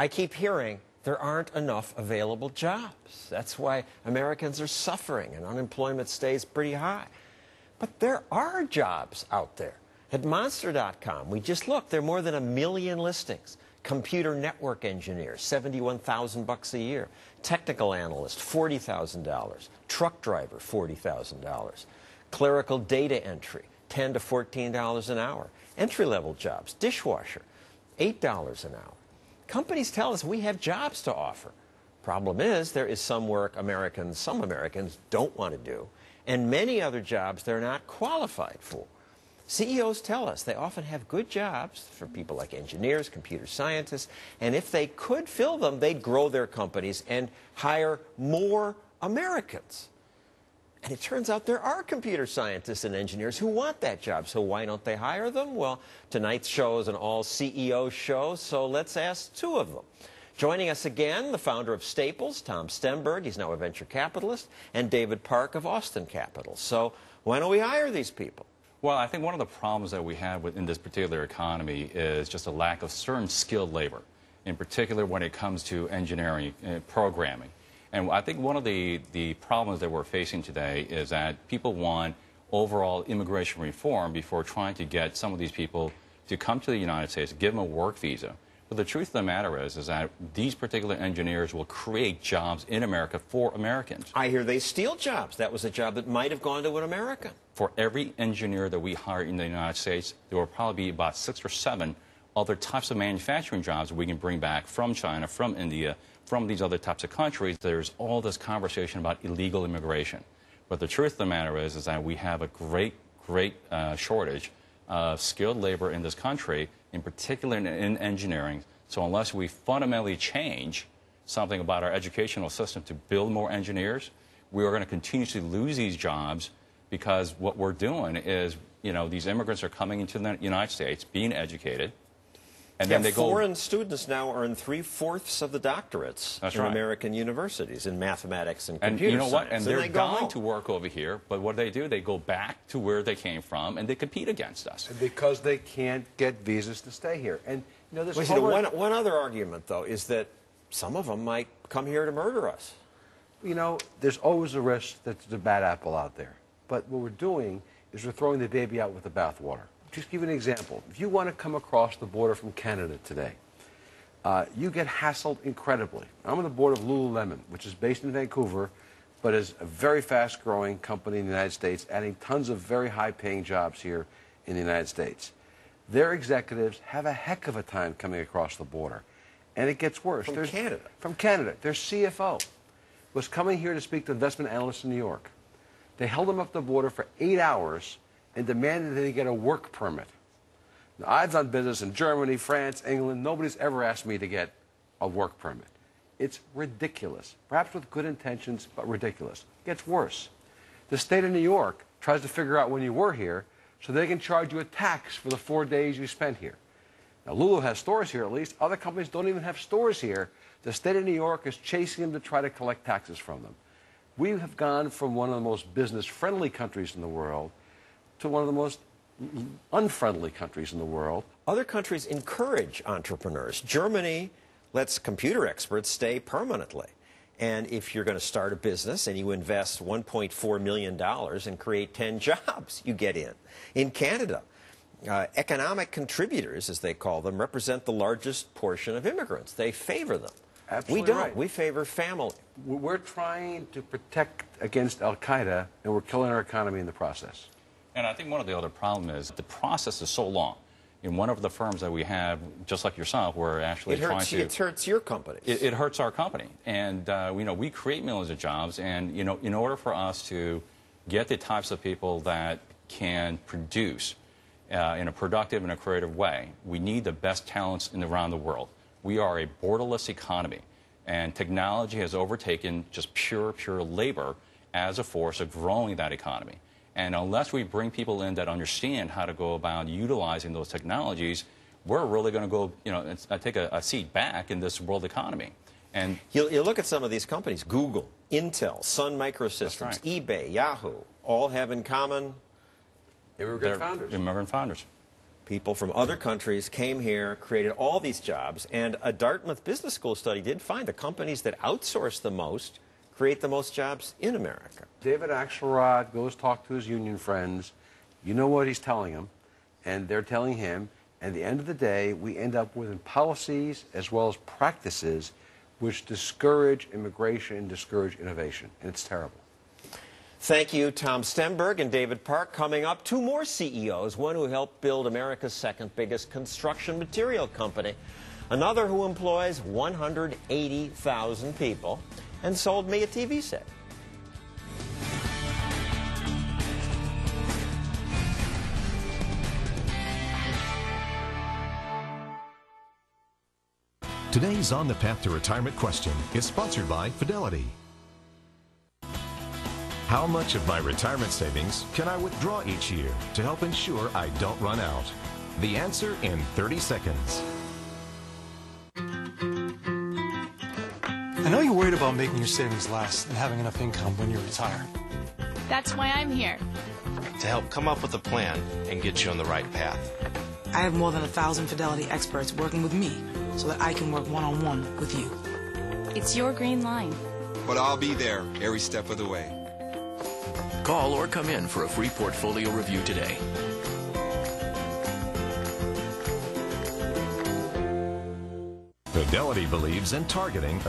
I keep hearing there aren't enough available jobs. That's why Americans are suffering and unemployment stays pretty high. But there are jobs out there. At Monster.com, we just looked, there are more than 1 million listings. Computer network engineer, $71,000 a year. Technical analyst, $40,000. Truck driver, $40,000. Clerical data entry, $10 to $14 an hour. Entry-level jobs, dishwasher, $8 an hour. Companies tell us we have jobs to offer. Problem is, there is some work some Americans don't want to do, and many other jobs they're not qualified for. CEOs tell us they often have good jobs for people like engineers, computer scientists, and if they could fill them, they'd grow their companies and hire more Americans. And it turns out there are computer scientists and engineers who want that job, so why don't they hire them? Well, tonight's show is an all-CEO show, so let's ask 2 of them. Joining us again, the founder of Staples, Tom Stemberg, he's now a venture capitalist, and David Park of Austin Capital. So why don't we hire these people? Well, I think one of the problems that we have in this particular economy is just a lack of certain skilled labor, in particular when it comes to engineering and programming. And I think one of the problems that we're facing today is that people want overall immigration reform before trying to get some of these people to come to the United States, give them a work visa. But the truth of the matter is that these particular engineers will create jobs in America for Americans. I hear they steal jobs. That was a job that might have gone to an American. For every engineer that we hire in the United States, there will probably be about 6 or 7 other types of manufacturing jobs we can bring back from China, from India, from these other types of countries. There's all this conversation about illegal immigration. But the truth of the matter is that we have a great shortage of skilled labor in this country, in particular in engineering. So unless we fundamentally change something about our educational system to build more engineers, we are going to continuously lose these jobs, because what we're doing is, these immigrants are coming into the United States, being educated, and then they go... Foreign students now earn 3/4 of the doctorates in American universities in mathematics and computer science. And you know what? And they're going to work over here, but what do? They go back to where they came from, and they compete against us. Because they can't get visas to stay here. And, this one other argument, though, is that some of them might come here to murder us. There's always a risk that there's a bad apple out there. But what we're doing is we're throwing the baby out with the bathwater. Just give you an example. If you want to come across the border from Canada today, you get hassled incredibly. I'm on the board of Lululemon, which is based in Vancouver, but is a very fast-growing company in the United States, adding tons of very high-paying jobs here in the United States. Their executives have a heck of a time coming across the border. And it gets worse. From Canada? From Canada. Their CFO was coming here to speak to investment analysts in New York. They held him up the border for 8 hours and demanded that he get a work permit. Now, I've done business in Germany, France, England. Nobody's ever asked me to get a work permit. It's ridiculous. Perhaps with good intentions, but ridiculous. It gets worse. The state of New York tries to figure out when you were here so they can charge you a tax for the 4 days you spent here. Now, Lulu has stores here at least. Other companies don't even have stores here. The state of New York is chasing them to try to collect taxes from them. We have gone from one of the most business-friendly countries in the world to one of the most unfriendly countries in the world. Other countries encourage entrepreneurs. Germany lets computer experts stay permanently. And if you're going to start a business and you invest $1.4 million and create 10 jobs, you get in. In Canada, economic contributors, as they call them, represent the largest portion of immigrants. They favor them. Absolutely we don't. Right. We favor family. We're trying to protect against Al-Qaeda, and we're killing our economy in the process. And I think one of the other problems is the process is so long. In one of the firms that we have, just like yourself, we're actually trying to... It hurts your company. It hurts our company. And, we create millions of jobs, and, in order for us to get the types of people that can produce in a productive and a creative way, we need the best talents around the world. We are a borderless economy, and technology has overtaken just pure labor as a force of growing that economy. And unless we bring people in that understand how to go about utilizing those technologies, we're really going to go, take a seat back in this world economy. And you look at some of these companies, Google, Intel, Sun Microsystems, eBay, Yahoo, all have in common... Immigrant founders. Immigrant founders. People from other countries came here, created all these jobs, and a Dartmouth Business School study did find the companies that outsource the most create the most jobs in America. David Axelrod goes talk to his union friends. You know what he's telling them, and they're telling him. And at the end of the day, we end up with policies as well as practices which discourage immigration and discourage innovation. And it's terrible. Thank you, Tom Stemberg and David Park. Coming up, two more CEOs, one who helped build America's second biggest construction material company, another who employs 180,000 people and sold me a TV set. Today's On the Path to Retirement question is sponsored by Fidelity. How much of my retirement savings can I withdraw each year to help ensure I don't run out? The answer in 30 seconds. I know you're worried about making your savings last and having enough income when you retire. That's why I'm here. To help come up with a plan and get you on the right path. I have more than 1,000 Fidelity experts working with me so that I can work one-on-one with you. It's your green line. But I'll be there every step of the way. Call or come in for a free portfolio review today. Fidelity believes in targeting